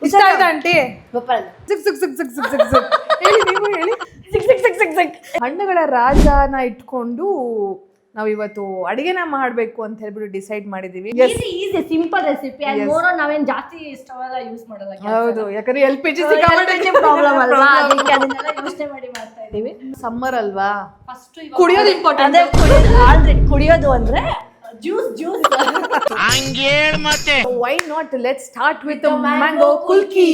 ಇಷ್ಟ ಆಯ್ತಾ ಆಂಟಿ? ಸಿಕ್ ಸಿಕ್ ಸಿಕ್ ಸಿಕ್ ಸಿಕ್ ಸಿಕ್ ಸಿಕ್ ಹೇಳಿ, ನೀವು ಹೇಳಿ. ಹಣ್ಣುಗಳ ರಾಜನ ಇಟ್ಕೊಂಡು ನಾವ್ ಇವತ್ತು ಅಡಿಗೆನ ಮಾಡ್ಬೇಕು ಅಂತ ಹೇಳ್ಬಿಟ್ಟು ಡಿಸೈಡ್ ಮಾಡಿದೀವಿ. Easy simple recipe. ನಾವೇನ್ ಜಾಸ್ತಿ ಸ್ಟವ್ ಎಲ್ಲ ಯೂಸ್ ಮಾಡಲ್ಲ. ಹೌದು, ಯಾಕಂದ್ರೆ LPG ಪ್ರಾಬ್ಲಮ್ ಅಲ್ವಾ, ಅದಕ್ಕೆ ಅದನ್ನೆಲ್ಲ ಯೋಚನೆ ಮಾಡಿ ಮಾಡ್ತಾ ಇದೀವಿ. ಸಮ್ಮರ್ ಅಲ್ವಾ, ಫಸ್ಟ್ ಕುಡಿಯೋದು ಇಂಪಾರ್ಟೆಂಟ್. ಆಲ್ರೆಡಿ ಕುಡಿಯೋದು ಅಂದ್ರೆ ಜ್ಯೂಸ್ ಮತ್ತೆ why not let's start with mango ಕುಲ್ಕಿ.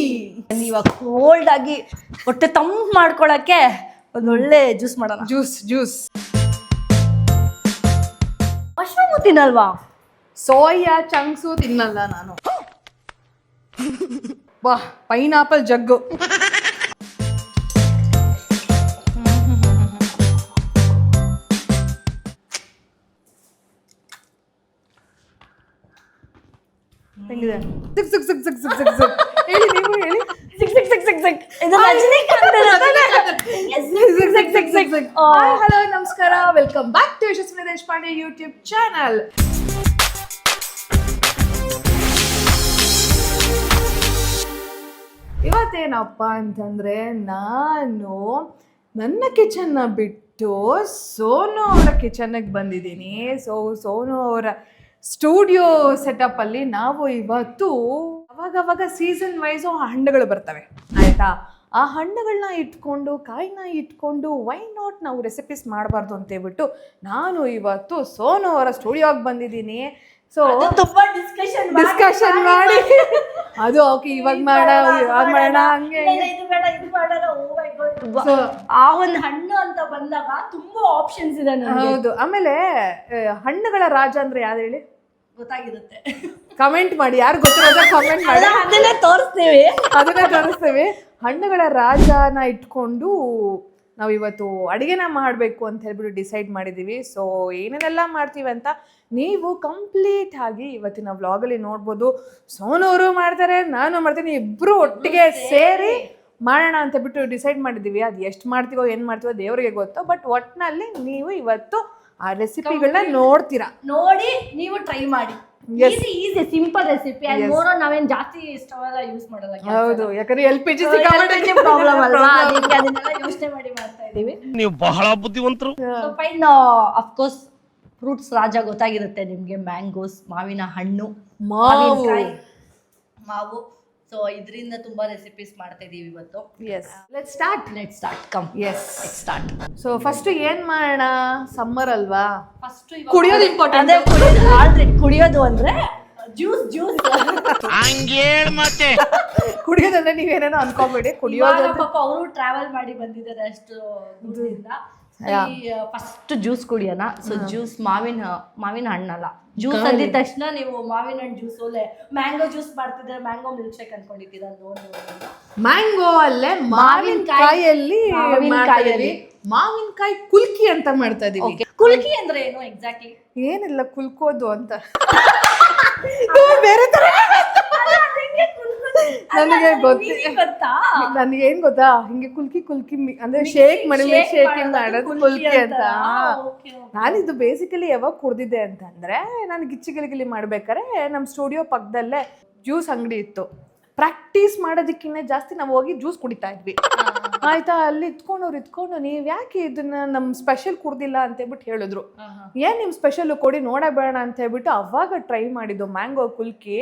ಇವಾಗ ಕೋಲ್ಡ್ ಆಗಿ ಹೊಟ್ಟೆ ತಂಪು ಮಾಡ್ಕೊಳಕ್ಕೆ ಒಂದ್ ಒಳ್ಳೆ ಜ್ಯೂಸ್ ಮಾಡೋಣ. ಜ್ಯೂಸ್ ಮಶ್ರೂಮ್ ತಿನ್ನಲ್ವಾ? ಸೋಯಾ ಚಂಕ್ಸು ತಿನ್ನಲ್ಲ ನಾನು. ವಾ, ಪೈನಾಪಲ್ ಜಗ್ಗು. ಹೆಂಗಿದೆ? ಸಿಕ್ ಸಿಕ್ ಸಿಕ್ ಸಿಕ್ ಸಿಕ್ ಸಿಕ್ ಸಿಕ್ ಹೇಳಿ, ನೀವು ಹೇಳಿ. ಹಾಯ್, ಹಲೋ, ನಮಸ್ಕಾರ, welcome back to Yashaswini Deshpande YouTube channel. ಇವತ್ತೇನಪ್ಪ ಅಂತಂದ್ರೆ, ನಾನು ನನ್ನ ಕಿಚನ್ನ ಬಿಟ್ಟು ಸೋನು ಅವರ ಕಿಚನ್ಗೆ ಬಂದಿದ್ದೀನಿ. ಸೋನು ಅವರ ಸ್ಟುಡಿಯೋ ಸೆಟಪ್ ಅಲ್ಲಿ ನಾವು ಇವತ್ತು ಅವಾಗ ಸೀಸನ್ ವೈಸು ಹಣ್ಣುಗಳು ಬರ್ತವೆ, ಆಯ್ತಾ? ಆ ಹಣ್ಣುಗಳನ್ನ ಇಟ್ಕೊಂಡು, ಕಾಯಿನ ಇಟ್ಕೊಂಡು ವೈ ನಾಟ್ ನಾವು ರೆಸಿಪೀಸ್ ಮಾಡಬಾರ್ದು ಅಂತ ಹೇಳ್ಬಿಟ್ಟು ನಾನು ಇವತ್ತು ಸೋನು ಅವರ ಸ್ಟುಡಿಯೋಗೆ ಬಂದಿದ್ದೀನಿ. ಸೊ ತುಂಬಾ ಡಿಸ್ಕಷನ್ ಮಾಡಿ ಅದು ಓಕೆ, ಇವಾಗ ಮಾಡೋಣ ಹಂಗೆ. ಆ ಒಂದು ಹಣ್ಣು ಅಂತ ಬಂದಾಗ ತುಂಬಾ ಆಪ್ಷನ್ಸ್ ಇದೆ. ಹೌದು. ಆಮೇಲೆ ಹಣ್ಣುಗಳ ರಾಜ ಅಂದ್ರೆ ಯಾವ್ದು ಹೇಳಿ? ಗೊತ್ತಾಗಿರುತ್ತೆ. ಕಮೆಂಟ್ ಮಾಡಿ, ಯಾರು ಗೊತ್ತಿರೋದ ಕಮೆಂಟ್ ಮಾಡಿ, ಅದನ್ನೇ ತೋರಿಸ್ತೀವಿ. ಹಣ್ಣುಗಳ ರಾಜನ ಇಟ್ಕೊಂಡು ನಾವು ಇವತ್ತು ಅಡಿಗೆನ ಮಾಡಬೇಕು ಅಂತ ಹೇಳ್ಬಿಟ್ಟು ಡಿಸೈಡ್ ಮಾಡಿದ್ದೀವಿ. ಸೊ ಏನೇನೆಲ್ಲ ಮಾಡ್ತೀವಿ ಅಂತ ನೀವು ಕಂಪ್ಲೀಟ್ ಆಗಿ ಇವತ್ತಿನ ವ್ಲಾಗಲ್ಲಿ ನೋಡ್ಬೋದು. ಸೋನವರು ಮಾಡ್ತಾರೆ, ನಾನು ಮಾಡ್ತೀನಿ, ಇಬ್ಬರು ಒಟ್ಟಿಗೆ ಸೇರಿ ಮಾಡೋಣ ಅಂತ ಬಿಟ್ಟು ಡಿಸೈಡ್ ಮಾಡಿದ್ದೀವಿ. ಅದು ಎಷ್ಟು ಮಾಡ್ತೀವೋ ಏನು ಮಾಡ್ತೀವೋ ದೇವರಿಗೆ ಗೊತ್ತು. ಬಟ್ ಒಟ್ಟಿನಲ್ಲಿ ನೀವು ಇವತ್ತು ಆ ರೆಸಿಪಿಗಳನ್ನ ನೋಡ್ತೀರಾ, ನೋಡಿ ನೀವು ಟ್ರೈ ಮಾಡಿ. Easy simple recipe. ನಾವೇನ್ ಜಾಸ್ತಿ ಸ್ಟವ್ ಎಲ್ಲ ಯೂಸ್ ಮಾಡಲ್ಲ. ಹೌದು, ಯಾಕಂದ್ರೆ LPG ಪ್ರಾಬ್ಲಮ್ ಅಲ್ವಾ, ಅದಕ್ಕೆ ಅದನ್ನೆಲ್ಲ ಯೋಚನೆ ಮಾಡಿ ಮಾಡ್ತಾ ಇದೀವಿ. ನೀವು ಬಹಳ ಬುದ್ಧಿವಂತರು. ಫೈನ್, ಅಫ್ಕೋರ್ಸ್ ಫ್ರೂಟ್ಸ್ ರಾಜ ಗೊತ್ತಾಗಿರುತ್ತೆ ನಿಮ್ಗೆ. ಮ್ಯಾಂಗೋಸ್, ಮಾವಿನ ಹಣ್ಣು, ಮಾವಿನಕಾಯಿ, ಮಾವು. ಸೊ ಇದರಿಂದ ತುಂಬಾ ರೆಸಿಪೀಸ್ ಮಾಡ್ತಾ ಇದೀವಿ ಇವತ್ತು. Let's start. Come. Start. So first ಏನ್ ಮಾಡೋಣ? ಸಮ್ಮರ್ ಅಲ್ವಾ, ಫಸ್ಟ್ ಕುಡಿಯೋದು ಇಂಪಾರ್ಟೆಂಟ್. ಆಲ್ರೆಡಿ ಕುಡಿಯೋದು ಅಂದ್ರೆ ಜ್ಯೂಸ್ ಮತ್ತೆ ಕುಡಿಯೋದಂದ್ರೆ ನೀವೇನೇನೋ ಅನ್ಕೋಬೇಡಿ, ಕುಡಿಯೋದು. ಪಾಪ ಅವರು ಟ್ರಾವೆಲ್ ಮಾಡಿ ಬಂದಿದ್ದಾರೆ ಅಷ್ಟು ದೂರದಿಂದ. ಫಸ್ಟ್ ಜ್ಯೂಸ್ ಕುಡಿಯೋಣ. ಸೊ ಜ್ಯೂಸ್ ಮಾವಿನ ಹಣ್ಣಲ್ಲ, ಜ್ಯೂಸ್ ಅಂದಿದ ತಕ್ಷಣ ನೀವು ಮಾವಿನ ಹಣ್ಣು ಜ್ಯೂಸ್, ಮ್ಯಾಂಗೋ ಜ್ಯೂಸ್ ಮಾಡ್ತಿದ್ರೆ ಮ್ಯಾಂಗೋ ಮಿಲ್ಕ್ ಶೇಕ್ ಅನ್ಕೊಂಡಿದ್ದೀರಾ? ಮ್ಯಾಂಗೋ ಅಲ್ಲೇ ಮಾವಿನಕಾಯಲ್ಲಿ ಮಾವಿನಕಾಯಿ ಕುಲ್ಕಿ ಅಂತ ಮಾಡ್ತಾ ಇದೀವಿ. ಕುಲ್ಕಿ ಅಂದ್ರೆ ಏನು ಎಕ್ಸಾಕ್ಟ್ಲಿ? ಏನಿಲ್ಲ, ಕುಲ್ಕೋದು ಅಂತ. ಬೇರೆ ತರ ನನಗೆ ಏನ್ ಗೊತ್ತಾ, ಹಿಂಗೆ ಕುಲ್ಕಿ ಅಂದ್ರೆ ಶೇಕ್ ಮಾಡಿ ಶೇಕಿಂಗ್ ಮಾಡೋದು ಕುಲ್ಕಿ ಅಂತ. ನಾನಿದು ಬೇಸಿಕಲಿ ಯಾವಾಗ ಕುಡ್ದಿದ್ದೆ ಅಂತಂದ್ರೆ, ನಾನು ಗಿಚ್ಚಿ ಮಾಡ್ಬೇಕಾರೆ ನಮ್ಮ ಸ್ಟುಡಿಯೋ ಪಕ್ಕದಲ್ಲೇ ಜ್ಯೂಸ್ ಅಂಗಡಿ ಇತ್ತು. ಪ್ರಾಕ್ಟೀಸ್ ಮಾಡೋದಕ್ಕಿಂತ ಜಾಸ್ತಿ ನಾವು ಹೋಗಿ ಜ್ಯೂಸ್ ಕುಡಿತಾ ಇದ್ವಿ, ಆಯ್ತಾ? ಅಲ್ಲಿ ಇತ್ಕೊಂಡು ನೀವ್ ಯಾಕೆ ಇದನ್ನ ನಮ್ ಸ್ಪೆಷಲ್ ಕುಡ್ದಿಲ್ಲ ಅಂತ ಹೇಳ್ಬಿಟ್ಟು ಹೇಳಿದ್ರು. ಏನ್ ನಿಮ್ ಸ್ಪೆಷಲ್ ಕೊಡಿ ನೋಡಬೇಡ ಅಂತ ಹೇಳ್ಬಿಟ್ಟು ಅವಾಗ ಟ್ರೈ ಮಾಡಿದ್ದು ಮ್ಯಾಂಗೋ ಕುಲ್ಕಿ.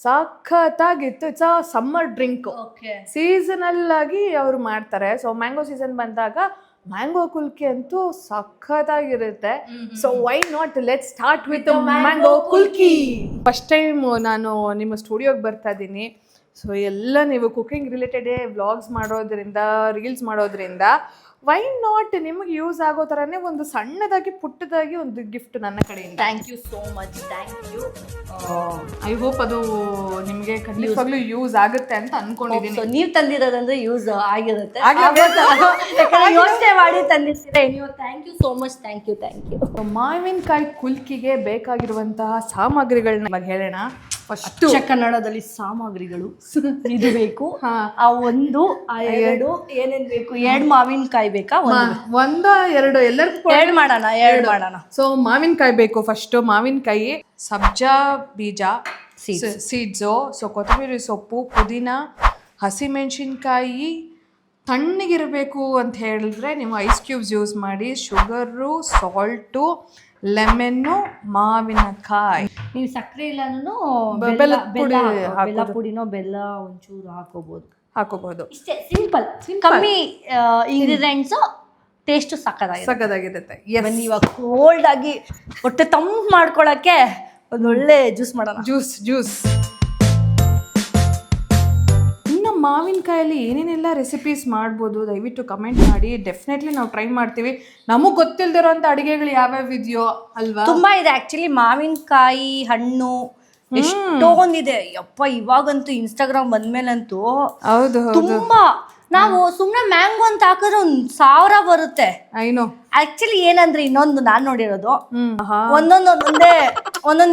ಸಖತ್ತಾಗಿತ್ತು. It's a summer drink, seasonal ಆಗಿ ಅವ್ರು ಮಾಡ್ತಾರೆ. ಸೊ ಮ್ಯಾಂಗೋ ಸೀಸನ್ ಬಂದಾಗ ಮ್ಯಾಂಗೋ ಕುಲ್ಕಿ ಅಂತೂ ಸಖತ್ತಾಗಿರುತ್ತೆ. So why not let's start with mango kulki. First time ನಾನು ನಿಮ್ಮ ಸ್ಟುಡಿಯೋಗೆ ಬರ್ತಾ ಇದ್ದೀನಿ. ಸೊ ಎಲ್ಲ ನೀವು ಕುಕಿಂಗ್ ರಿಲೇಟೆಡೇ ವ್ಲಾಗ್ಸ್ ಮಾಡೋದ್ರಿಂದ, ರೀಲ್ಸ್ ಮಾಡೋದ್ರಿಂದ ವೈ ನಾಟ್ ನಿಮಗೆ ಯೂಸ್ ಆಗೋ ಥರನೇ ಒಂದು ಸಣ್ಣದಾಗಿ ಪುಟ್ಟದಾಗಿ ಒಂದು ಗಿಫ್ಟ್ ನನ್ನ ಕಡೆಯಿಂದ. Thank you so much. Thank you. I hope ಅದು ನಿಮಗೆ ಖಂಡಿತವಾಗ್ಲೂ ಯೂಸ್ ಆಗುತ್ತೆ ಅಂತ ಅನ್ಕೊಂಡಿದ್ದೀನಿ. ನೀವು ತಂದಿರೋದಂದ್ರೆ ಯೂಸ್ ಆಗಿರುತ್ತೆ, ಯೋಚನೆ ಮಾಡಿ ತಂದಿರ್ತೀರಾ. ನೀವು thank you so much. Thank you. ಮಾವಿನಕಾಯಿ ಕುಲ್ಕಿಗೆ ಬೇಕಾಗಿರುವಂತಹ ಸಾಮಗ್ರಿಗಳನ್ನ ಇವಾಗ ಹೇಳೋಣ. ಫಸ್ಟ್ ಕನ್ನಡದಲ್ಲಿ ಸಾಮಗ್ರಿಗಳು ಇದು ಬೇಕು, ಆ ಒಂದು, ಆ ಎರಡು, ಏನೇನ್ ಬೇಕು? 2 ಮಾವಿನಕಾಯಿ ಬೇಕಾ? 1 2 ಎಲ್ಲರಿಗೂ 2 ಮಾಡೋಣ. ಸೊ ಮಾವಿನಕಾಯಿ ಬೇಕು. ಫಸ್ಟ್ ಮಾವಿನಕಾಯಿ, ಸಬ್ಜಾ ಬೀಜ, ಸೀಡ್ಸು. ಸೊ ಕೊತ್ತಂಬರಿ ಸೊಪ್ಪು, ಪುದೀನ, ಹಸಿಮೆಣಸಿನ್ಕಾಯಿ ತಣ್ಣಗಿರಬೇಕು ಅಂತ ಹೇಳಿದ್ರೆ ನೀವು ಐಸ್ ಕ್ಯೂಬ್ಸ್ ಯೂಸ್ ಮಾಡಿ. ಶುಗರು, ಸಾಲ್ಟು, ಲೆಮನ್ನು, ಮಾವಿನಕಾಯಿ. ನೀವು ಸಕ್ಕರೆ ಇಲ್ಲನೂ ಬೆಲ್ಲದ ಪುಡಿ ಬೆಲ್ಲ ಪುಡಿನೋ ಬೆಲ್ಲ ಒಂಚೂರು ಹಾಕೋಬಹುದು. ಇಷ್ಟೇ, ಸಿಂಪಲ್. ಕಮ್ಮಿ ಇಂಗ್ರೀಡಿಯೆಂಟ್ಸ್, ಟೇಸ್ಟ್ ಸಕ್ಕದಾಗಿರುತ್ತೆ. ಇವಾಗ ಕೋಲ್ಡ್ ಆಗಿ ಹೊಟ್ಟೆ ತಂಪು ಮಾಡ್ಕೊಳಕ್ಕೆ ಒಂದೊಳ್ಳೆ ಜ್ಯೂಸ್ ಮಾಡೋಣ. ಜ್ಯೂಸ್ ಇನ್ನು ಮಾವಿನಕಾಯಲ್ಲಿ ಏನೇನೆಲ್ಲ ರೆಸಿಪೀಸ್ ಮಾಡ್ಬೋದು ದಯವಿಟ್ಟು ಕಮೆಂಟ್ ಮಾಡಿ. ಡೆಫಿನೆಟ್ಲಿ ನಾವು ಟ್ರೈ ಮಾಡ್ತೀವಿ. ನಮಗೆ ಗೊತ್ತಿಲ್ದಿರೋಂಥ ಅಡುಗೆಗಳು ಯಾವ್ಯಾವ ಇದೆಯೋ ಅಲ್ವಾ, ತುಂಬಾ ಇದೆ ಆಕ್ಚುಲಿ. ಮಾವಿನಕಾಯಿ ಹಣ್ಣು ಎಷ್ಟೊಂದಿದೆ ಯಪ್ಪ. ಇವಾಗಂತೂ ಇನ್ಸ್ಟಾಗ್ರಾಮ್ ಬಂದ್ಮೇಲಂತೂ ಹೌದು ತುಂಬಾ. ನಾವು ಸುಮ್ನೆ ಮ್ಯಾಂಗೋ ಅಂತ ಹಾಕಿದ್ರೆ 1000 ಬರುತ್ತೆ. ಐನೋ. ಆಕ್ಚುಲಿ ಏನಂದ್ರೆ ಇನ್ನೊಂದು ನಾನ್ ನೋಡಿರೋದು, ಒಂದೊಂದು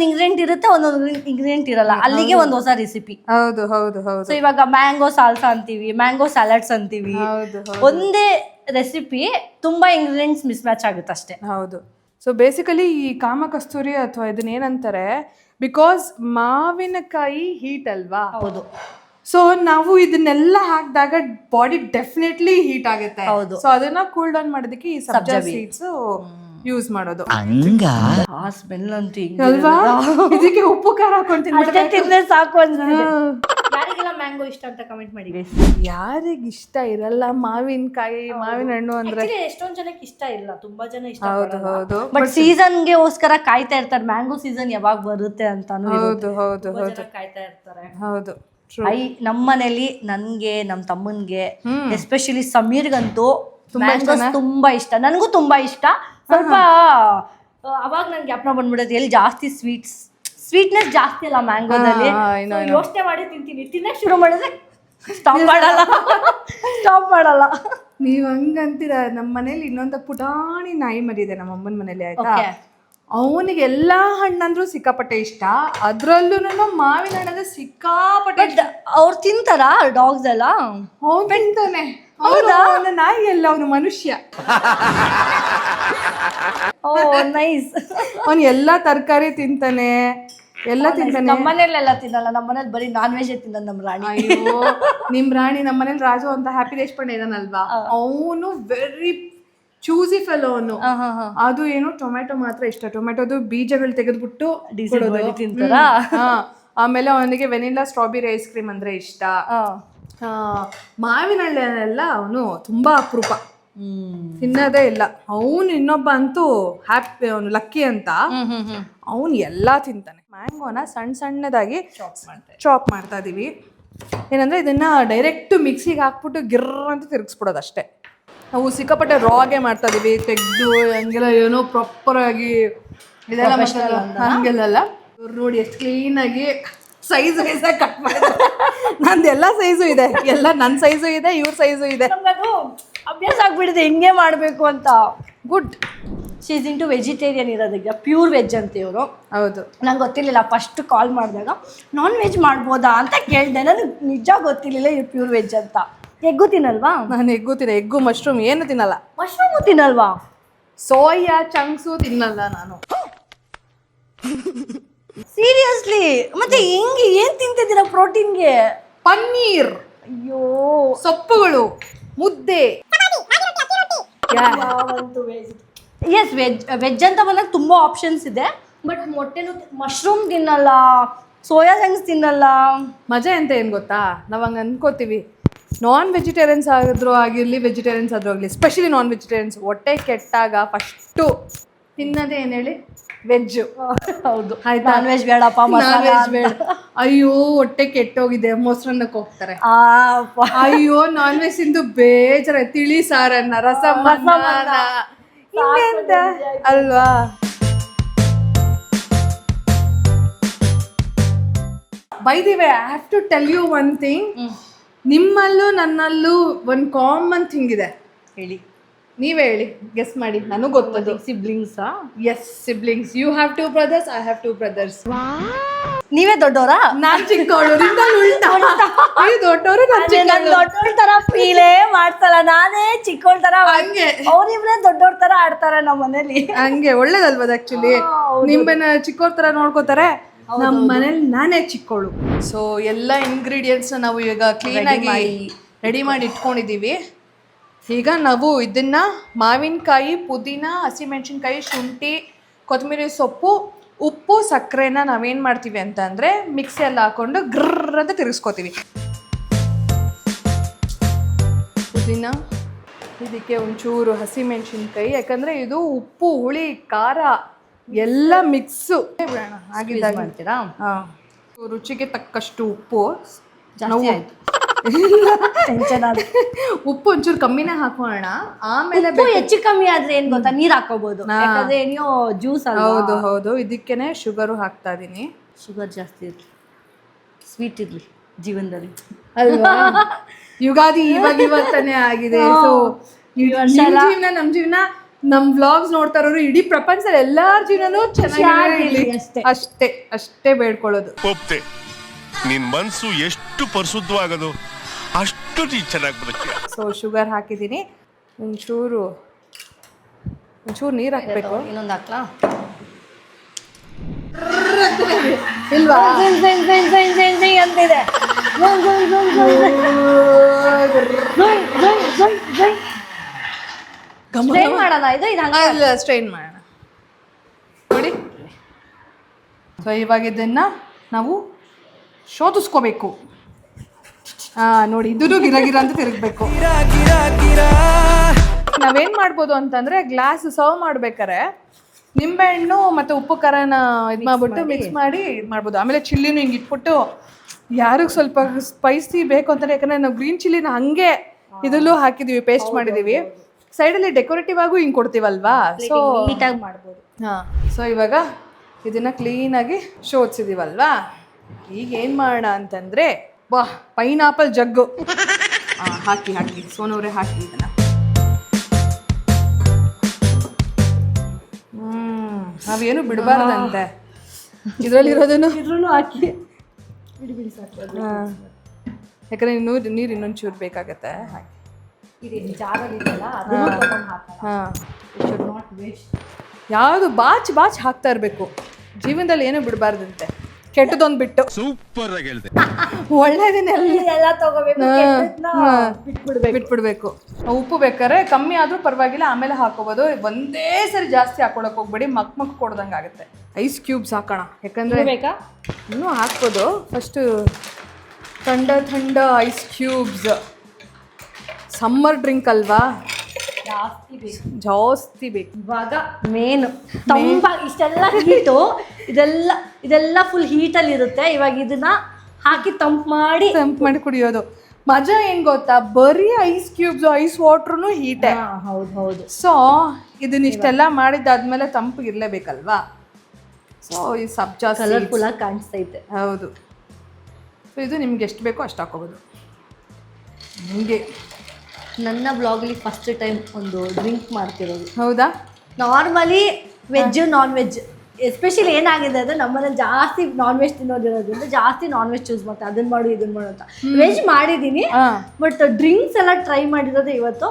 ಇಂಗ್ರೀಡಿಯೆಂಟ್ ಇರುತ್ತೆ, ಒಂದೊಂದು ಇಂಗ್ರೀಡಿಯೆಂಟ್ ಇರಲ್ಲ. ಅಲ್ಲಿಗೆ ಒಂದು ಹೊಸ ರೆಸಿಪಿ. ಹೌದು. ಸೊ ಇವಾಗ ಮ್ಯಾಂಗೋ ಸಾಲ್ಸಾ ಅಂತೀವಿ, ಮ್ಯಾಂಗೋ ಸ್ಯಾಲಡ್ಸ್ ಅಂತೀವಿ. ಒಂದೇ ರೆಸಿಪಿ ತುಂಬಾ ಇಂಗ್ರೀಡಿಯೆಂಟ್ಸ್ ಮಿಸ್ ಮ್ಯಾಚ್ ಆಗುತ್ತೆ ಅಷ್ಟೇ. ಹೌದು. ಸೊ ಬೇಸಿಕಲಿ ಈ ಕಾಮಕಸ್ತೂರಿ ಅಥವಾ ಇದನ್ನ ಏನಂತಾರೆ, ಬಿಕಾಸ್ ಮಾವಿನಕಾಯಿ ಹೀಟ್ ಅಲ್ವಾ. ಹೌದು. ಸೊ ನಾವು ಇದನ್ನೆಲ್ಲ ಹಾಕಿದಾಗ ಬಾಡಿ ಡೆಫಿನೆಟ್ಲಿ ಹೀಟ್ ಆಗುತ್ತೆ. ಸೊ ಅದನ್ನ ಕೂಲ್ ಡೌನ್ ಮಾಡೋದಕ್ಕೆ ಈ ಸಬ್ಜಾ ಸೀಡ್ಸ್ ಯೂಸ್ ಮಾಡೋದು. ಆ ಸ್ಮೆಲ್ ಅಂತೂ ಅಲ್ವಾ, ಇದಕ್ಕೆ ಉಪ್ಪು ಖಾರ ಹಾಕೊಂಡು ತಿಂದ್ರೆ ಸಾಕು ಅನ್ಸುತ್ತೆ. ಯಾರಿಗೆಲ್ಲ ಮ್ಯಾಂಗೋ ಇಷ್ಟ ಅಂತ ಕಮೆಂಟ್ ಮಾಡಿ. ಯಾರಿಗೆ ಇಷ್ಟ ಇರಲ್ಲ ಮಾವಿನಕಾಯಿ, ಮಾವಿನ ಹಣ್ಣು ಅಂದ್ರೆ. ಎಷ್ಟೊಂದ್ ಜನಕ್ಕೆ ಇಷ್ಟ ಇಲ್ಲ, ತುಂಬಾ ಜನ ಇಷ್ಟ. ಹೌದು. ಬಟ್ ಸೀಸನ್ಗೆಗೋಸ್ಕರ ಕಾಯ್ತಾ ಇರ್ತಾರೆ, ಮ್ಯಾಂಗೋ ಸೀಸನ್ ಯಾವಾಗ ಬರುತ್ತೆ ಅಂತಾನು. ಹೌದು ಕಾಯ್ತಾ ಇರ್ತಾರೆ. ಹೌದು. ನಮ್ಮನೇಲಿ ನನ್ಗೆ, ನಮ್ ತಮ್ಮನ್ಗೆ, ಎಸ್ಪೆಷಲಿ ಸಮೀರ್ಗಂತೂ ಮ್ಯಾಂಗೋಸ್ ತುಂಬಾ ಇಷ್ಟ. ನನಗೂ ತುಂಬಾ ಇಷ್ಟ. ಸ್ವಲ್ಪ ಅವಾಗ ನನ್ಗೆ ಜ್ಞಾಪನ ಬಂದ್ಬಿಡುತ್ತೆ, ಎಲ್ಲಿ ಜಾಸ್ತಿ ಸ್ವೀಟ್ನೆಸ್ ಜಾಸ್ತಿ ಅಲ್ಲ ಮ್ಯಾಂಗೋದಲ್ಲಿ. ಯೋಚನೆ ಮಾಡಿ ತಿನ್ನಕ್ ಶುರು ಮಾಡಿದ್ರೆ ಸ್ಟಾಪ್ ಮಾಡಲ್ಲ. ನೀವ್ ಹಂಗಂತೀರ. ನಮ್ಮ ಮನೇಲಿ ಇನ್ನೊಂದು ಪುಟಾಣಿ ನಾಯಿ ಮರಿದೆ ನಮ್ಮ ಅಮ್ಮನ ಮನೇಲಿ, ಆಯ್ತಾ. ಅವನಿಗೆ ಎಲ್ಲಾ ಹಣ್ಣಂದ್ರೂ ಸಿಕ್ಕಾಪಟ್ಟೆ ಇಷ್ಟ, ಅದ್ರಲ್ಲೂ ಮಾವಿನ ಹಣ್ಣಂದ್ರೆ ಸಿಕ್ಕಾಪಟ್ಟೆ. ಅವ್ರು ತಿಂತಾರ ಡಾಗ್ಸ್ ಎಲ್ಲ? ಅವ್ನು ತಿಂತಾನೆ. ಹೌದಾ? ನಾಯಿ ಎಲ್ಲ, ಅವನು ಮನುಷ್ಯ. ನೈಸ್. ಅವನು ಎಲ್ಲಾ ತರಕಾರಿ ತಿಂತಾನೆ, ಎಲ್ಲ ತಿಂತಾನೆ. ನಮ್ಮನೇಲೆಲ್ಲ ತಿನ್ನಲ್ಲ, ನಮ್ಮನೇಲಿ ಬರೀ ನಾನ್ ವೆಜ್ ತಿನ್ನೋದು ನಮ್ಮ ರಾಣಿ. ಅಯ್ಯೋ, ನಿಮ್ ರಾಣಿ. ನಮ್ಮನೇಲಿ ರಾಜು ಅಂತ ಹ್ಯಾಪಿ ದೇಶಪಾಂಡೆ ಇದಾನಲ್ವಾ, ಅವನು ವೆರಿ ಚೂಸಿ ಫೆಲೋ ಅವನು. ಅದು ಏನು ಟೊಮೆಟೊ ಮಾತ್ರ ಇಷ್ಟ. ಟೊಮೆಟೊದು ಬೀಜಗಳು ತೆಗೆದ್ಬಿಟ್ಟು ತಿಂತಾರ. ಆಮೇಲೆ ಅವನಿಗೆ ವೆನಿಲಾ ಸ್ಟ್ರಾಬೆರಿ ಐಸ್ ಕ್ರೀಮ್ ಅಂದ್ರೆ ಇಷ್ಟ. ಮಾವಿನ ಹಣ್ಣೆಲ್ಲ ಅವನು ತುಂಬಾ ಅಪರೂಪ, ತಿನ್ನೋದೇ ಇಲ್ಲ. ಅವನು ಇನ್ನೊಬ್ಬ ಅಂತೂ ಹ್ಯಾಪಿ, ಅವನು ಲಕ್ಕಿ ಅಂತ, ಅವನು ಎಲ್ಲಾ ತಿಂತಾನೆ. ಮ್ಯಾಂಗೋನ ಸಣ್ಣದಾಗಿ ಚಾಪ್ ಮಾಡ್ತಾ ಇದೀವಿ. ಏನಂದ್ರೆ ಇದನ್ನ ಡೈರೆಕ್ಟ್ ಮಿಕ್ಸಿಗೆ ಹಾಕ್ಬಿಟ್ಟು ಗಿರ್ರ ಅಂತ ತಿರುಗಿಸ್ಬಿಡೋದು ಅಷ್ಟೇ. ನಾವು ಸಿಕ್ಕಾಪಟ್ಟೆ ರಾಗೆ ಮಾಡ್ತಾ ಇದೀವಿ, ತೆಗೆದು ಹಂಗೆಲ್ಲ ಏನೋ ಪ್ರಾಪರ್ ಆಗಿ ಇದೆಲ್ಲ ಹಂಗೆಲ್ಲ. ನೋಡಿ ಎಷ್ಟು ಕ್ಲೀನ್ ಆಗಿ ಸೈಜ್ ಕಟ್ ಮಾಡಿದ್ರೆ. ನಂದು ಎಲ್ಲ ಸೈಜು ಇದೆ, ಎಲ್ಲ ನನ್ನ ಸೈಜು ಇದೆ, ಇವ್ರ ಸೈಜು ಇದೆ. ನಮ್ಗದು ಅಭ್ಯಾಸ ಆಗ್ಬಿಟ್ಟಿದೆ ಹಿಂಗೆ ಮಾಡಬೇಕು ಅಂತ. ಗುಡ್. ಶೀಸ್ ಇಂಟು ವೆಜಿಟೇರಿಯನ್ ಇರೋದಕ್ಕೆ, ಪ್ಯೂರ್ ವೆಜ್ ಅಂತ ಇವರು. ಹೌದು. ನಂಗೆ ಗೊತ್ತಿರಲಿಲ್ಲ. ಫಸ್ಟ್ ಕಾಲ್ ಮಾಡಿದಾಗ ನಾನ್ ವೆಜ್ ಮಾಡ್ಬೋದಾ ಅಂತ ಕೇಳಿದೆ. ನನಗೆ ನಿಜ ಗೊತ್ತಿರಲಿಲ್ಲ ಇವ್ರು ಪ್ಯೂರ್ ವೆಜ್ ಅಂತ. ಎಗ್ಗು ತಿನ್ನಲ್ವಾ? ನಾನು ಎಗ್ಗು ಎಗ್ಗು ಮಶ್ರೂಮ್ ಏನು ತಿನ್ನಲ್ಲ. ಮಶ್ರೂಮು ತಿನ್ನಲ್ವಾ? ಸೋಯಾ ಚಂಕ್ಸು ತಿನ್ನಲ್ಲ ನಾನು. ಸೀರಿಯಸ್ಲಿ? ಮತ್ತೆ ಹೆಂಗೆ ಏನ್ ತಿಂತಿದ್ದೀರಾ ಪ್ರೋಟೀನ್ಗೆ? ಪನ್ನೀರ್, ಅಯ್ಯೋ, ಸೊಪ್ಪುಗಳು, ಮುದ್ದೆ. ಎಸ್, ವೆಜ್ ಅಂತ ಬಂದಾಗ ತುಂಬಾ ಆಪ್ಷನ್ಸ್ ಇದೆ. ಬಟ್ ಮೊಟ್ಟೆನು, ಮಶ್ರೂಮ್ ತಿನ್ನಲ್ಲ, ಸೋಯಾ ಚಂಕ್ಸ್ ತಿನ್ನಲ್ಲ. ಮಜಾ ಅಂತ ಏನು ಗೊತ್ತಾ, ನಾವು ಹಂಗೆ ಅನ್ಕೋತೀವಿ. ನಾನ್ ವೆಜಿಟೇರಿಯನ್ಸ್ ಆದ್ರೂ ಆಗಿರಲಿ, ವೆಜಿಟೇರಿಯನ್ಸ್ ಆದ್ರೂ ಆಗಲಿ, ಸ್ಪೆಷಲಿ ನಾನ್ ವೆಜಿಟೇರಿಯನ್ಸ್ ಹೊಟ್ಟೆ ಕೆಟ್ಟಾಗ ಫಸ್ಟು ತಿನ್ನೋದೇ ಏನು ಹೇಳಿ? ವೆಜ್. ಹೌದು. ನಾನ್ ವೆಜ್ ಬೇಡಪ್ಪ, ವೆಜ್ ಬೇಡ. ಅಯ್ಯೋ ಹೊಟ್ಟೆ ಕೆಟ್ಟೋಗಿದೆ, ಮೊಸರನ್ನಕ್ಕೆ ಹೋಗ್ತಾರೆ. ಅಯ್ಯೋ ನಾನ್ ವೆಜ್ ತಿಂದು ಬೇಜಾರ, ತಿಳಿ ಸಾರನ್ನ, ರಸಮನ್ನ, ಇನ್ನೆಂತ ಅಲ್ವಾ. By the way, I have to tell you one thing. ನಿಮ್ಮಲ್ಲೂ ನನ್ನಲ್ಲೂ ಒಂದು ಕಾಮನ್ ಥಿಂಗ್ ಇದೆ. ಹೇಳಿ. ನೀವೇ ಹೇಳಿ, ಗೆಸ್ ಮಾಡಿ. ನನಗೆ ಗೊತ್ತದು. Siblings. Yes, siblings. You have 2 brothers, I have 2 brothers. ನೀವೇ ದೊಡ್ಡವರಾ? ನಾನ್ ಚಿಕ್ಕವಳು. ನೀವು ದೊಡ್ಡವರು, ದೊಡ್ಡೋಳ್ ತರ ಫೀಲೇ ಮಾಡ್ತಲ್ಲ. ನಾನೇ ಚಿಕ್ಕವಳ ತರ, ಹಂಗೆ ಅವ್ರಿಬ್ರೆ ದೊಡ್ಡೋರ್ ತರ ಆಡ್ತಾರೆ ನಮ್ಮ ಮನೇಲಿ. ಹಂಗೆ ಒಳ್ಳೇದಲ್ವದು ಆಕ್ಚುಲಿ. ನಿಮ್ಮನ್ನ ಚಿಕ್ಕವ್ರ ತರ ನೋಡ್ಕೋತಾರೆ, ನಮ್ಮ ಮನೇಲಿ ನಾನೇ ಚಿಕ್ಕವಳು. ಸೊ ಎಲ್ಲ ಇಂಗ್ರೀಡಿಯೆಂಟ್ಸ್ನ ನಾವು ಈಗ ಕ್ಲೀನಾಗಿ ರೆಡಿ ಮಾಡಿ ಇಟ್ಕೊಂಡಿದ್ದೀವಿ. ಈಗ ನಾವು ಇದನ್ನು ಮಾವಿನಕಾಯಿ, ಪುದೀನ, ಹಸಿಮೆಣಸಿನ್ಕಾಯಿ, ಶುಂಠಿ, ಕೊತ್ತಂಬರಿ ಸೊಪ್ಪು, ಉಪ್ಪು, ಸಕ್ಕರೆನ ನಾವೇನು ಮಾಡ್ತೀವಿ ಅಂತ ಅಂದರೆ ಮಿಕ್ಸಿಯಲ್ಲಿ ಹಾಕ್ಕೊಂಡು ಗ್ರರ್ ಅಂತ ತಿರುಗಿಸ್ಕೊತೀವಿ. ಪುದೀನ, ಇದಕ್ಕೆ ಒಂಚೂರು ಹಸಿಮೆಣಸಿನ್ಕಾಯಿ, ಯಾಕಂದರೆ ಇದು ಉಪ್ಪು, ಹುಳಿ, ಖಾರ ಎಲ್ಲ ಮಿಕ್ಸು ಬಿಡೋಣ. ಆಗಿದ್ದಾಗ ಮಾಡ್ತೀರಾ? ಹಾಂ, ರುಚಿಗೆ ತಕ್ಕಷ್ಟು ಉಪ್ಪು. ಜಾಸ್ತಿ ಆಯ್ತು. ಉಪ್ಪು ಒಂಚೂರು ಕಮ್ಮಿನೇ ಹಾಕೋಣ. ಆಮೇಲೆ ಹೆಚ್ಚು ಕಮ್ಮಿ ಆದ್ರೆ ಏನ್ ಗೊತ್ತಾ, ನೀರ್ ಹಾಕೋಬಹುದು. ಯಾಕಂದ್ರೆ ಏನೋ ಜ್ಯೂಸ್ ಅಲ್ವಾ. ಹೌದು ಹೌದು. ಇದಕ್ಕೇನೆ ಶುಗರು ಹಾಕ್ತಾ ಇದೀನಿ. ಶುಗರ್ ಜಾಸ್ತಿ ಇರ್ಲಿ, ಸ್ವೀಟ್ ಇರ್ಲಿ ಜೀವನದಲ್ಲಿ ಅಲ್ವಾ? ಯುಗಾದಿ ಇವತ್ತಾನೆ ಆಗಿದೆ. ಸೊ ಜೀವನ, ನಮ್ ಜೀವನ, ನಮ್ ವ್ಲಾಗ್ಸ್ ನೋಡ್ತಾ ಇರೋರು ಇಡೀ ಪ್ರಪಂಚದಲ್ಲಿ ಎಲ್ಲಾರ ಜೀವನನೂ ಚೆನ್ನಾಗಿರ್ಲಿ ಅಷ್ಟೇ ಅಷ್ಟೇ ಬೇಡ್ಕೊಳ್ಳೋದು. ಒಪ್ತೆ, ನಿನ್ ಮನ್ಸು ಎಷ್ಟು ಪರಿಶುದ್ಧವಾಗದು ಅಷ್ಟು ನೀ ಚೆನ್ನಾಗಿ ಬರುತ್ತೆ. ಸೊ ಶುಗರ್ ಹಾಕಿದ್ದೀನಿ. ಒಂಚೂರು ನೀರು ಹಾಕ್ಬೇಕು. ಇನ್ನೊಂದು ಹಾಕ್ಲಾ? ಇಲ್ವಾ? ಅಂತಿದೆ. ಮಾಡೋಣ ಇದು ಸ್ಟ್ರೈನ್ ಮಾಡೋಣ ನೋಡಿ. ಸೊ ಇವಾಗ ಇದನ್ನ ನಾವು ಶೋಧಿಸ್ಕೋಬೇಕು. ನೋಡಿ, ಇದನ್ನು ಗಿರ ಅಂತ ತಿರುಗಬೇಕು. ನಾವೇನ್ ಮಾಡ್ಬೋದು ಅಂತಂದ್ರೆ ಗ್ಲಾಸ್ ಸರ್ವ್ ಮಾಡ್ಬೇಕಾರೆ ನಿಂಬೆಹಣ್ಣು ಮತ್ತೆ ಉಪ್ಪು ಖಾರನ ಇದು ಮಾಡ್ಬಿಟ್ಟು ಮಿಕ್ಸ್ ಮಾಡಿ ಇದು ಮಾಡ್ಬೋದು. ಆಮೇಲೆ ಚಿಲ್ಲಿನೂ ಹಿಂಗೆ ಇಟ್ಬಿಟ್ಟು ಯಾರಿಗೆ ಸ್ವಲ್ಪ ಸ್ಪೈಸಿ ಬೇಕು ಅಂತಾನೆ, ಯಾಕಂದ್ರೆ ನಾವು ಗ್ರೀನ್ ಚಿಲ್ಲಿನ ಹಂಗೆ ಇದರಲ್ಲೂ ಹಾಕಿದೀವಿ, ಪೇಸ್ಟ್ ಮಾಡಿದೀವಿ. ಸೈಡಲ್ಲಿ ಡೆಕೋರೇಟಿವ್ ಆಗು ಹಿಂಗೆ ಕೊಡ್ತೀವಲ್ವಾ, ಸೊ ನೀಟಾಗಿ ಮಾಡ್ಬೋದು. ಹಾಂ, ಸೊ ಇವಾಗ ಇದನ್ನ ಕ್ಲೀನಾಗಿ ಶೋಧಿಸಿದೀವಲ್ವಾ. ಈಗ ಏನು ಮಾಡೋಣ ಅಂತಂದರೆ, ಪೈನಾಪಲ್ ಜಗ್ಗು ಹಾಕಿ ಸೋನವ್ರೆ ಹಾಕಿ ಇದನ್ನ. ನಾವೇನು ಬಿಡಬಾರ್ದಂತೆ ಇದರಲ್ಲಿರೋದನ್ನು ಹಾಕಿ ಬಿಡಿ ಸಾಕು. ಯಾಕಂದರೆ ನೀರು ಇನ್ನೊಂದು ಚೂರು ಬೇಕಾಗತ್ತೆ. ಹಾಕಿ ಯಾವುದು ಬಾಚ್ ಹಾಕ್ತಾ ಇರಬೇಕು. ಜೀವನದಲ್ಲಿ ಏನು ಬಿಡಬಾರ್ದಂತೆ, ಕೆಟ್ಟದೊಂದು ಬಿಟ್ಟು. ಸೂಪರ್ ಆಗಿ ಹೇಳ್ದೆ. ಒಳ್ಳೇದನ್ನೆಲ್ಲ ಬಿಟ್ಬಿಡ್ಬೇಕು. ಉಪ್ಪು ಬೇಕಾದ್ರೆ ಕಮ್ಮಿ ಆದ್ರೂ ಪರವಾಗಿಲ್ಲ, ಆಮೇಲೆ ಹಾಕೋಬಹುದು. ಒಂದೇ ಸರಿ ಜಾಸ್ತಿ ಹಾಕೊಳಕ್ ಹೋಗ್ಬೇಡಿ, ಮಕ್ ಕೊಡ್ದಂಗೆ ಆಗುತ್ತೆ. ಐಸ್ ಕ್ಯೂಬ್ಸ್ ಹಾಕೋಣ, ಯಾಕಂದ್ರೆ ಇನ್ನೂ ಹಾಕ್ಬೋದು. ಫಸ್ಟ್ ಥಂಡ ಐಸ್ ಕ್ಯೂಬ್ಸ್. ಸಮ್ಮರ್ ಡ್ರಿಂಕ್ ಅಲ್ವಾ, ಜಾಸ್ತಿ ಬೇಕು. ಇವಾಗ ಮೇನ್ ಇಷ್ಟೆಲ್ಲ ಹೀಟು, ಇದೆಲ್ಲ ಫುಲ್ ಹೀಟಲ್ಲಿ ಇರುತ್ತೆ. ಇವಾಗ ಇದನ್ನ ಹಾಕಿ ತಂಪು ಮಾಡಿ ಕುಡಿಯೋದು ಮಜಾ. ಏನ್ ಗೊತ್ತಾ, ಬರೀ ಐಸ್ ಕ್ಯೂಬ್ಸ್, ಐಸ್ ವಾಟ್ರೂ ಹೀಟೇ. ಹೌದು. ಸೊ ಇದನ್ನ ಇಷ್ಟೆಲ್ಲ ಮಾಡಿದ್ದಾದ್ಮೇಲೆ ತಂಪು ಇರ್ಲೇಬೇಕಲ್ವಾ. ಸೊ ಈ ಸಬ್ಜಾ ಕಲರ್ಫುಲ್ ಆಗಿ ಕಾಣಿಸ್ತೈತೆ. ಹೌದು. ಸೊ ಇದು ನಿಮ್ಗೆ ಎಷ್ಟು ಬೇಕೋ ಅಷ್ಟು ಹಾಕೋಬೋದು. ನಿಮಗೆ ನನ್ನ ಬ್ಲಾಗಲ್ಲಿ ಫಸ್ಟ್ ಟೈಮ್ ಒಂದು ಡ್ರಿಂಕ್ ಮಾಡ್ತಿರೋದು. ಹೌದಾ? Normally veg, non veg especially ಏನಾಗಿದೆ ಅಂದರೆ ನಮ್ಮನೇಲಿ ಜಾಸ್ತಿ ನಾನ್ ವೆಜ್ ತಿನ್ನೋದಿರೋದ್ರಿಂದ ಜಾಸ್ತಿ ನಾನ್ ವೆಜ್ ಚೂಸ್ ಮಾಡ್ತಾರೆ. ಅದನ್ನ ಮಾಡು ಇದನ್ನ ಮಾಡು ಅಂತ. ವೆಜ್ ಮಾಡಿದ್ದೀನಿ, ಬಟ್ ಡ್ರಿಂಕ್ಸ್ ಎಲ್ಲ ಟ್ರೈ ಮಾಡಿರೋದು ಇವತ್ತು.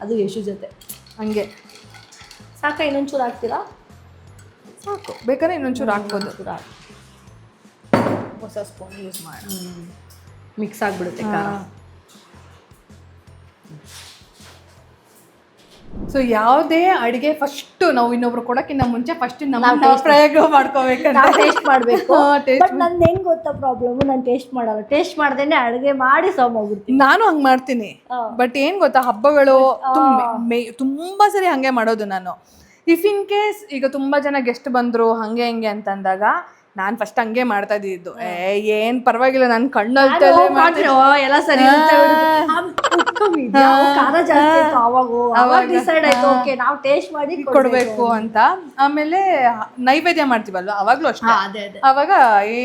ಅದು ಯಶು ಜೊತೆ. ಹಂಗೆ ಸಾಕ? ಇನ್ನೊಂಚೂರು ಹಾಕ್ತೀರಾ? ಸಾಕು. ಬೇಕಾದ್ರೆ ಇನ್ನೊಂಚೂರು ಹಾಕ್ಬೋದು. ಹೊಸ ಸ್ಪೂನ್ ಯೂಸ್ ಮಾಡಿ ಮಿಕ್ಸ್ ಆಗಿಬಿಡುತ್ತೆ ಖಾರ. ಸೊ ಯಾವುದೇ ಅಡಿಗೆ ಫಸ್ಟ್ ನಾವು ಇನ್ನೊಬ್ರು ಕೊಡೋಕ್ಕಿಂತ ಮುಂಚೆ ಫಸ್ಟ್ ನಮ್ಮ ಪ್ರಯೋಗ ಮಾಡ್ಕೋಬೇಕಂತ, ಟೇಸ್ಟ್ ಮಾಡಬೇಕು. ಬಟ್ ನಂದು ಹೆಂಗ್ ಗೊತ್ತಾ ಪ್ರಾಬ್ಲಮ್, ನಾನು ಟೇಸ್ಟ್ ಮಾಡಲ್ಲ. ಟೇಸ್ಟ್ ಮಾಡ್ದೇನೆ ಅಡುಗೆ ಮಾಡಿ ಸರ್ವ್ ಮಾಡ್ಬಿಡ್ತೀನಿ. ನಾನು ಹಂಗೆ ಮಾಡ್ತೀನಿ. ಬಟ್ ಏನು ಗೊತ್ತಾ, ಹಬ್ಬಗಳು ತುಂಬಾ ಸರಿ ಹಂಗೆ ಮಾಡೋದು ನಾನು. ಇಫ್ ಇನ್ ಕೇಸ್ ಈಗ ತುಂಬಾ ಜನ ಗೆಸ್ಟ್ ಬಂದ್ರು ಹಂಗೆ ಹಿಂಗೆ ಅಂತಂದಾಗ ನಾನು ಫಸ್ಟ್ ಹಂಗೆ ಮಾಡ್ತಾ ಇದ್ದಿದ್ದು. ಏನ್ ಪರವಾಗಿಲ್ಲ, ನಾನು ಕಣ್ಣಲ್ಲಿ ಎಲ್ಲ ಸರಿ ಖಾರ ಜಾಸ್ತಿ ಅವಾಗ ಡಿಸೈಡ್ ಆಯ್ತು, ಓಕೆ ನಾವು ಟೇಸ್ಟ್ ಮಾಡಿ ಕೊಡ್ಬೇಕು ಅಂತ. ಆಮೇಲೆ ನೈವೇದ್ಯ ಮಾಡ್ತೀವಲ್ವಾ, ಅವಾಗ್ಲೂ ಅಷ್ಟೇ. ಅವಾಗ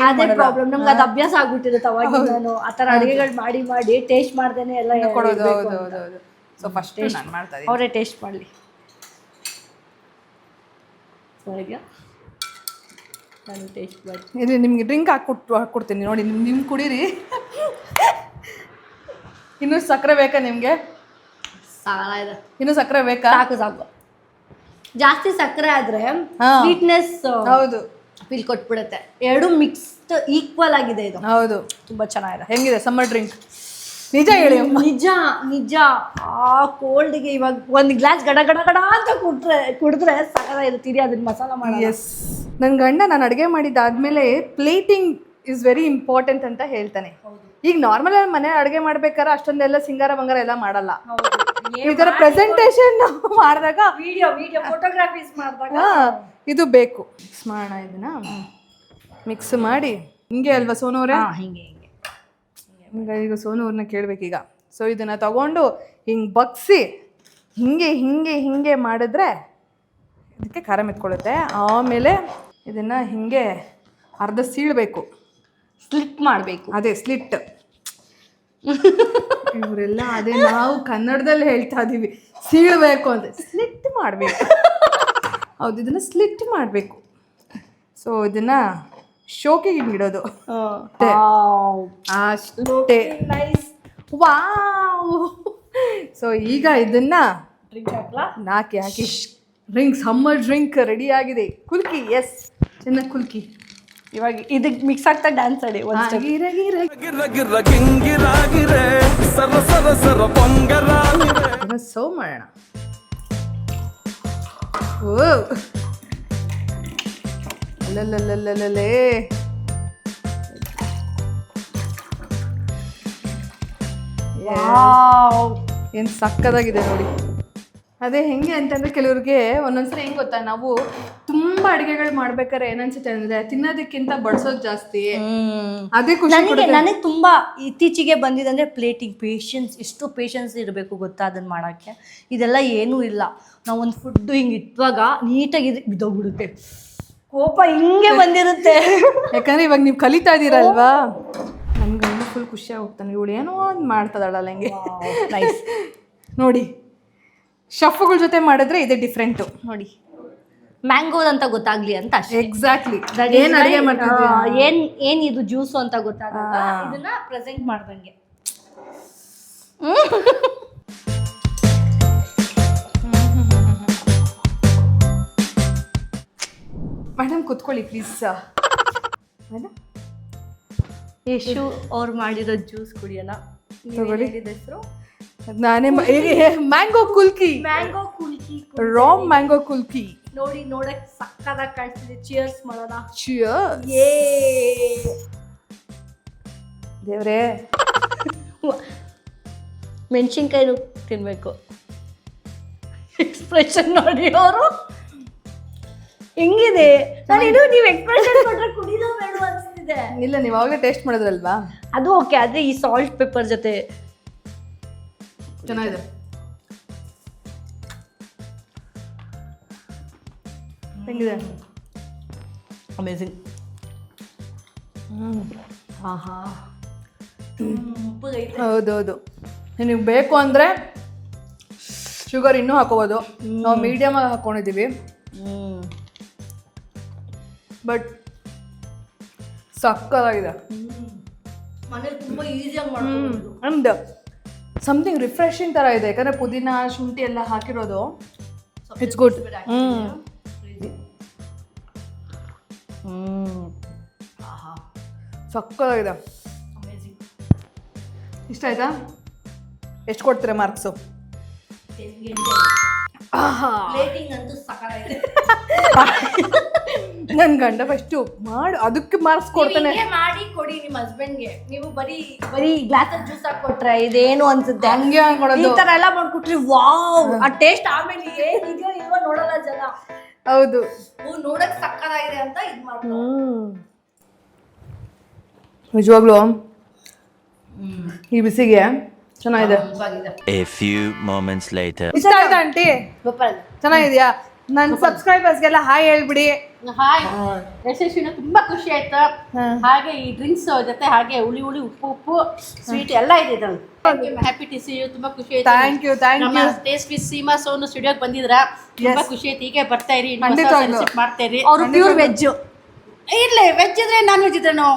ಅದೇ ಪ್ರಾಬ್ಲಮ್, ನಮ್ಗೆ ಅದು ಅಭ್ಯಾಸ ಆಗ್ಬಿಟ್ಟಿರುತ್ತೆ. ಅವಾಗ ನಾನು ಆ ಥರ ಅಡುಗೆಗಳು ಮಾಡಿ ಟೇಸ್ಟ್ ಮಾಡ್ದೇನೆ ಎಲ್ಲ ಕೊಡೋದು. ಸೊ ಫಸ್ಟ್ ನಾನು ಮಾಡ್ತಾ ಇದ್ದೀನಿ, ಅವರೇ ಟೇಸ್ಟ್ ಮಾಡಲಿ. ನಾನು ಟೇಸ್ಟ್ ಮಾಡಿ ಇದು ನಿಮ್ಗೆ ಡ್ರಿಂಕ್ ಹಾಕ್ಕೊಡ್ತೀನಿ ನೋಡಿ, ನಿಮ್ಗೆ ಕುಡೀರಿ. ಇನ್ನೂ ಸಕ್ಕರೆ ಬೇಕಾ ನಿಮಗೆ? ಇನ್ನೂ ಸಕ್ಕರೆ ಬೇಕಾ? ಸಾಕು. ಜಾಸ್ತಿ ಸಕ್ಕರೆ ಆದ್ರೆ ಸ್ವೀಟ್ನೆಸ್ ಹೌದು ಫೀಲ್ ಕೊಟ್ಬಿಡುತ್ತೆ. ಎರಡು ಮಿಕ್ಸ್ಡ್ ಈಕ್ವಲ್ ಆಗಿದೆ ಇದು. ಹೌದು, ತುಂಬಾ ಚೆನ್ನಾಗಿದೆ. ಹೆಂಗಿದೆ ಸಮ್ಮರ್ ಡ್ರಿಂಕ್? ನಿಜ ಹೇಳಿ ಅಮ್ಮ. ನಿಜ ಆ ಕೋಲ್ಡ್ಗೆ ಇವಾಗ ಒಂದು ಗ್ಲಾಸ್ ಗಡ ಗಡ ಗಡ ಅಂತ ಕುಡಿದ್ರೆ ಸಾಕಾಗಿರ್ತೀರಿ. ಅದನ್ನ ಮಸಾಲ ಮಾಡಿ. ಎಸ್, ನನ್ನ ಗಂಡ ನಾನು ಅಡುಗೆ ಮಾಡಿದ್ದಾದ್ಮೇಲೆ ಪ್ಲೇಟಿಂಗ್ ಇಸ್ ವೆರಿ ಇಂಪಾರ್ಟೆಂಟ್ ಅಂತ ಹೇಳ್ತಾನೆ. ಈಗ ನಾರ್ಮಲ್ ಆಗಿ ಮನೆ ಅಡುಗೆ ಮಾಡ್ಬೇಕಾದ್ರೆ ಅಷ್ಟೊಂದೆಲ್ಲ ಸಿಂಗಾರ ಬಂಗಾರ ಎಲ್ಲ ಮಾಡಲ್ಲ. ಈ ಥರ ಪ್ರೆಸೆಂಟೇಷನ್ ಮಾಡಿದಾಗ ವಿಡಿಯೋ ಫೋಟೋಗ್ರಾಫೀಸ್ ಮಾಡಿದಾಗ ಇದು ಬೇಕು. ಮಿಕ್ಸ್ ಮಾಡೋಣ, ಇದನ್ನ ಮಿಕ್ಸ್ ಮಾಡಿ ಹಿಂಗೆ ಅಲ್ವಾ ಸೋನವ್ರೆ? ಹಿಂಗೆ ಈಗ ಸೋನೂರ್ನ ಕೇಳ್ಬೇಕೀಗ. ಸೊ ಇದನ್ನ ತಗೊಂಡು ಹಿಂಗೆ ಬಗ್ಸಿ ಹಿಂಗೆ ಮಾಡಿದ್ರೆ ಇದಕ್ಕೆ ಖಾರ ಮೆತ್ಕೊಳ್ಳುತ್ತೆ. ಆಮೇಲೆ ಇದನ್ನ ಹಿಂಗೆ ಅರ್ಧ ಸೀಳಬೇಕು, ಸ್ಲಿಟ್ ಮಾಡಬೇಕು. ಅದೇ ಸ್ಲಿಟ್. ಇವರೆಲ್ಲ ಅದೇ ನಾವು ಕನ್ನಡದಲ್ಲಿ ಹೇಳ್ತಾ ಇದೀವಿ ಸೀಳಬೇಕು ಅಂತ. ಸ್ಲಿಟ್ ಮಾಡಬೇಕು. ಹೌದು, ಇದನ್ನ ಸ್ಲಿಟ್ ಮಾಡಬೇಕು. ಸೊ ಇದನ್ನ ಶೋಕಿಗೆ ಹಿಂಗಿಡೋದು ಅಷ್ಟೇ. ವಾವ್! ಸೊ ಈಗ ಇದನ್ನ ಹಾಕಿ ಡ್ರಿಂಕ್, ಸಮ್ಮರ್ ಡ್ರಿಂಕ್ ರೆಡಿ ಆಗಿದೆ. ಕುಲ್ಕಿ, ಎಸ್, ಚೆನ್ನಾಗಿ ಕುಲ್ಕಿ. ಇವಾಗ ಇದಕ್ಕೆ ಮಿಕ್ಸ್ ಆಗ್ತಾ ಡ್ಯಾನ್ಸ್ ಆಡಿ. ಸರ್ವ್ ಮಾಡೋಣ. ಓ ಅಲ್ಲಲ್ಲಲ್ಲಲ್ಲೇ, ಏನ್ ಸಕ್ಕದಾಗಿದೆ ನೋಡಿ. ಅದೇ ಹೆಂಗೆ ಅಂತಂದ್ರೆ ಕೆಲವ್ರಿಗೆ ಒಂದೊಂದ್ಸರಿ ಹೆಂಗ್ ಗೊತ್ತಾ, ನಾವು ತುಂಬಾ ಅಡಿಗೆಗಳು ಮಾಡ್ಬೇಕಾದ್ರೆ ಏನನ್ಸುತ್ತೆ ಅಂದ್ರೆ ತಿನ್ನೋದಕ್ಕಿಂತ ಬಡ್ಸೋದ್ ಜಾಸ್ತಿ. ಅದೇ ಖುಷಿ. ನನಗೆ ತುಂಬಾ ಇತ್ತೀಚೆಗೆ ಬಂದಿದೆ ಅಂದ್ರೆ ಪ್ಲೇಟಿಂಗ್ ಪೇಷನ್ಸ್. ಎಷ್ಟು ಪೇಷನ್ಸ್ ಇರಬೇಕು ಗೊತ್ತಾ ಅದನ್ನ ಮಾಡಕ್ಕೆ. ಇದೆಲ್ಲ ಏನೂ ಇಲ್ಲ. ನಾವು ಒಂದು ಫುಡ್ ಹಿಂಗೆ ಇಟ್ಟುವಾಗ ನೀಟಾಗಿ ಬಿದ್ದೋಗ್ಬಿಡುತ್ತೆ. ಕೋಪ ಹಿಂಗೆ ಬಂದಿರುತ್ತೆ. ಯಾಕಂದ್ರೆ ಇವಾಗ ನೀವು ಕಲಿತಾ ಇದ್ದೀರಲ್ವಾ, ನನ್ಗೆ ಫುಲ್ ಖುಷಿ ಹೋಗ್ತಾನೆ. ಇವಳು ಏನೋ ಒಂದು ಮಾಡ್ತದಲ್ಲ ಹಂಗೆ. ನೋಡಿ, ಶಫ್ಗಳ ಜೊತೆ ಮಾಡಿದ್ರೆ ಇದೇ ಡಿಫ್ರೆಂಟು. ನೋಡಿ, ಮ್ಯಾಂಗೋದ್ ಅಂತ ಗೊತ್ತಾಗ್ಲಿ ಅಂತ ಅಷ್ಟೇ. ಎಕ್ಸಾಕ್ಟ್ಲಿ. ಏನ್ ಅಡುಗೆ ಮಾಡ್ತಿದ್ದೀರಾ, ಏನ್ ಇದು ಜ್ಯೂಸು ಅಂತ ಗೊತ್ತಾಗಲ್ಲ. ಇದನ್ನ ಪ್ರೆಸೆಂಟ್ ಮಾಡ್ದಂಗೆ. ಮೇಡಮ್ ಕುತ್ಕೊಳ್ಳಿ ಪ್ಲೀಸ್. ಮೇಡಮ್ ಯಶು ಅವ್ರು ಮಾಡಿರೋ ಜ್ಯೂಸ್ ಕುಡಿಯೋಣ. ತಗೊಳ್ಳಿ. ಹೆಸರು ನಾನೇ ಮ್ಯಾಂಗೋ ಕುಲ್ಕಿ. ಮ್ಯಾಂಗೋ ಕುಲ್ಕಿ, ರಾ ಮ್ಯಾಂಗೋ ಕುಲ್ಕಿ. ನೋಡಿ, ನೋಡಕ್ ಸಕ್ಕತ್ತಾಗಿ ಕಾಣಿಸ್ತಿದೆ. ಚಿಯರ್ಸ್ ಮಾಡೋಣ. ಚಿಯರ್ಸ್. ದೇವ್ರೇ, ಮೆಣಸಿನ್ಕಾಯಿ ತಿನ್ಬೇಕು. ಎಕ್ಸ್ಪ್ರೆಷನ್ ನೋಡಿ ಅವರು ಹೆಂಗಿದೆ. ನಾನಿದು ನೀವು ಎಕ್ಸ್ಪ್ರೆಷನ್ ಕೊಟ್ರೆ ಕುಡಿದೋ ಬೇಡ ಅನ್ಸ್ತಿದೆ. ಇಲ್ಲ, ನೀವು ಅವಾಗಲೇ ಟೇಸ್ಟ್ ಮಾಡಿದ್ರಲ್ವಾ, ಅದು ಓಕೆ. ಆದ್ರೆ ಈ ಸಾಲ್ಟ್ ಪೆಪ್ಪರ್ ಜೊತೆ ಚೆನ್ನಾಗಿದೆ. ಹೆಂಗಿದೆ? ಅಮೇಝಿಂಗ್. ಆಹಾ, ಹೌದೌದು. ನಿಮಗೆ ಬೇಕು ಅಂದರೆ ಶುಗರ್ ಇನ್ನೂ ಹಾಕೋಬೋದು. ನಾವು ಮೀಡಿಯಮ್ ಆಗಿ ಹಾಕೊಂಡಿದ್ದೀವಿ. ಬಟ್ ಸಕ್ಕತ್ತಾಗಿದೆ. ಮನೇಲಿ ತುಂಬ ಈಸಿಯಾಗಿ ಮಾಡ್ಬೋದು. ಅಂಡ್ ಸಮಥಿಂಗ್ ರಿಫ್ರೆಶಿಂಗ್ ಥರ ಇದೆ. ಯಾಕಂದರೆ ಪುದೀನ, ಶುಂಠಿ ಎಲ್ಲ ಹಾಕಿರೋದು. It's good. ಸಕ್ಕತ್ತಾಗಿದೆ. ಇಷ್ಟ ಆಯ್ತಾ? ಎಷ್ಟು ಕೊಡ್ತೀರಾ ಮಾರ್ಕ್ಸು? ನನ್ನ ಗಂಡ ಫಸ್ಟು ಮಾಡಿ ಅದಕ್ಕೆ ಮಾರ್ಕ್ಸ್ ಕೊಡ್ತಾನೆ. ಮಾಡಿ ಕೊಡಿ ನಿಮ್ಮ ಹಸ್ಬೆಂಡ್ಗೆ. ನೀವು ಬರೀ ಗ್ಲಾಸ್ ಜ್ಯೂಸ್ ಹಾಕೊಟ್ರೆ ಇದೇನು ಅನ್ಸುತ್ತೆ. ಹಂಗೆ ಈ ತರ ಎಲ್ಲ ಮಾಡ್ಕೊಟ್ರಿ, ವಾವ್, ಆ ಟೇಸ್ಟ್ ಆಮೇಲೆ ಏನಿದೆಯೋ ಇಲ್ವೋ ನೋಡಲ್ಲ ಜನ. ಹೌದು, ನೋಡಕ್ ಸಕ್ಕತ್ತಾಗಿದೆ ಅಂತ ಇದು ಮಾಡ್ತಾರೆ. ನಿಜವಾಗ್ಲೂ ಈ ಬಿಸಿಗೆ ಚೆನ್ನಾಗಿದೆ. A few moments later. ಇಷ್ಟ ಆಯ್ತಾ ಆಂಟಿ? ಚೆನ್ನಾಗಿದ್ಯಾ? ನನ್ನ ಸಬ್ಸ್ಕ್ರೈಬರ್ಸ್ಗೆಲ್ಲ ಹಾಯ್ ಹೇಳ್ಬಿಡಿ. ಹಾಯ್ ಯಶಸ್ವಿನ, ತುಂಬಾ ಖುಷಿ ಆಯ್ತು. ಹಾಗೆ ಈ ಡ್ರಿಂಕ್ಸ್ ಜೊತೆ ಹಾಗೆ ಹುಳಿ ಉಪ್ಪು ಸ್ವೀಟ್ ಎಲ್ಲ ಇದೆ ಇದ್ರಲ್ಲಿ. Happy to see you. ತುಂಬಾ ಖುಷಿ ಆಯ್ತು. Thank you. ನಮ್ಮ ಟೇಸ್ಟ್ ವಿತ್ ಸೀಮಾ ಸೋನು ಸ್ಟುಡಿಯೋಗೆ ಬಂದಿದ್ರ. ತುಂಬಾ ಖುಷಿ ಆಯ್ತು. ಹೀಗೆ ಬರ್ತಾ ಇರಿ, ಮಾಡ್ತಾ ಇರಿ. ಅವರು ಪ್ಯೂರ್ ವೆಜ್. ಇರ್ಲಿ, ವೆಜ್ ಇದ್ರೆ ನಾನ್ ವೆಜ್ ಇದ್ರೇನು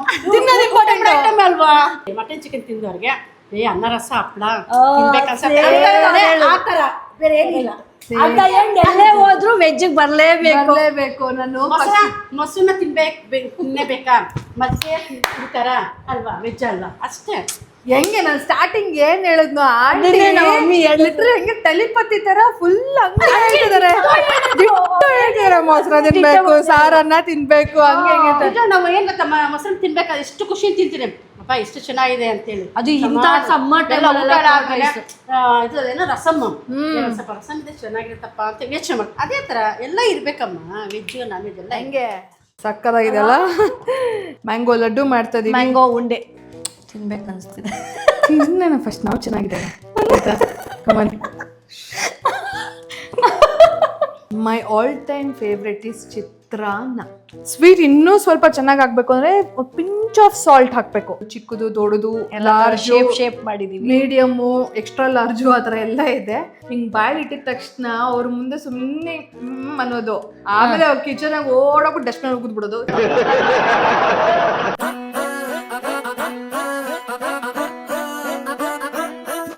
ಐಟಮ್ ಅಲ್ವಾ. ಮಟನ್ ಚಿಕನ್ ತಿಂದವ್ರಿಗೆ ಅನ್ನ ರಸ ಹಪ್ಪಳ ತಿನ್ಬೇಕನ್ಸ. ಬೇರೆ ಏನಿಲ್ಲ. ಅಂತ end ಎಲ್ಲೇ ಹೋದ್ರು ವೆಜ್ ಬರ್ಲೇಬೇಕು. ನಾನು ಮೊಸರನ್ನ ತಿನ್ನೇಬೇಕಾ ಮಜ್ಜಿಗೆ ತಿಂತಾರ ಅಲ್ವಾ, ವೆಜ್ ಅಲ್ವಾ ಅಷ್ಟೇ. ಹೆಂಗೆ ನಾನು ಸ್ಟಾರ್ಟಿಂಗ್ ಏನ್ ಹೇಳಿದ್ನು ಅದನ್ನೇ ನಮ್ಮ ಮಮ್ಮಿ ಹೇಳಿದ್ರೆ ಹೆಂಗೆ ತಲಿಪತಿ ತರ ಫುಲ್ ಹಂಗೆ ಹೇಳ್ತಿದಾರೆ. ಹೇಳ್ತಿದಾರೆ ಮೊಸರ ತಿನ್ಬೇಕು, ಸಾರನ್ನ ತಿನ್ಬೇಕು, ಹಂಗೆ ನಿಜ, ನಾವು ಏನ್ ಗೊತ್ತಾ ಮೊಸರು ತಿನ್ಬೇಕಾದ್ರೆ ಎಷ್ಟು ಖುಷಿ ತಿಂತೀನಿ ಅಪ್ಪ, ಎಷ್ಟು ಚೆನ್ನಾಗಿದೆ ಅಂತೇಳಿ. ಅದು ಇಂಥ ಸಮ್ಮರ್ ಎಲ್ಲ ಊಟ ಆದ್ಮೇಲೆ, ಟೈಮ್ ಇದು ಏನೋ ರಸಮ್ ಸ್ವಲ್ಪ ರಸಮ್ ಇದೆ ಚೆನ್ನಾಗಿರುತ್ತಪ್ಪ ಅಂತ ಯೋಚನೆ ಮಾಡಿ. ಅದೇ ತರ ಎಲ್ಲ ಇರ್ಬೇಕಮ್ಮ, ವೆಜ್ ನಾನ್ ವೆಜ್ ಎಲ್ಲ. ಹೆಂಗೆ ಸಕ್ಕದಾಗಿದೆಲ್ಲ. ಮ್ಯಾಂಗೋ ಲಡ್ಡು ಮಾಡ್ತಾ ಇದೀವಿ. ಮ್ಯಾಂಗೋ ಉಂಡೆ ತಿನ್ಬೇಕು ಅನ್ಸ್ತಿದೆ. ತಿನ್ನೋಣ ಫಸ್ಟ್, ನಾವು ಚೆನ್ನಾಗಿದೆ. My all time favourite is chitranna. Sweet ಇನ್ನೂ ಸ್ವಲ್ಪ ಚೆನ್ನಾಗಿ ಆಗ್ಬೇಕು ಅಂದ್ರೆ ಪಿಂಚ್ ಆಫ್ ಸಾಲ್ಟ್ ಹಾಕ್ಬೇಕು. ಚಿಕ್ಕದು ದೊಡ್ಡದು ಲಾರ್ಜು ಶೇಪ್ ಮಾಡಿದೀವಿ. ಮೀಡಿಯಮ್ಮು ಎಕ್ಸ್ಟ್ರಾ ಲಾರ್ಜು ಆ ಥರ ಎಲ್ಲ ಇದೆ. ಹಿಂಗೆ ಬಾಯಲ್ಲಿ ಇಟ್ಟಿದ ತಕ್ಷಣ ಅವ್ರ ಮುಂದೆ ಸುಮ್ಮನೆ ಅನ್ನೋದು, ಆಮೇಲೆ ಅವ್ರ ಕಿಚನಾಗ ಓಡೋಗ್ಬಿಟ್ಟು ಡಸ್ಟ್ಬಿನ್ ಕೂತ್ಬಿಡೋದು.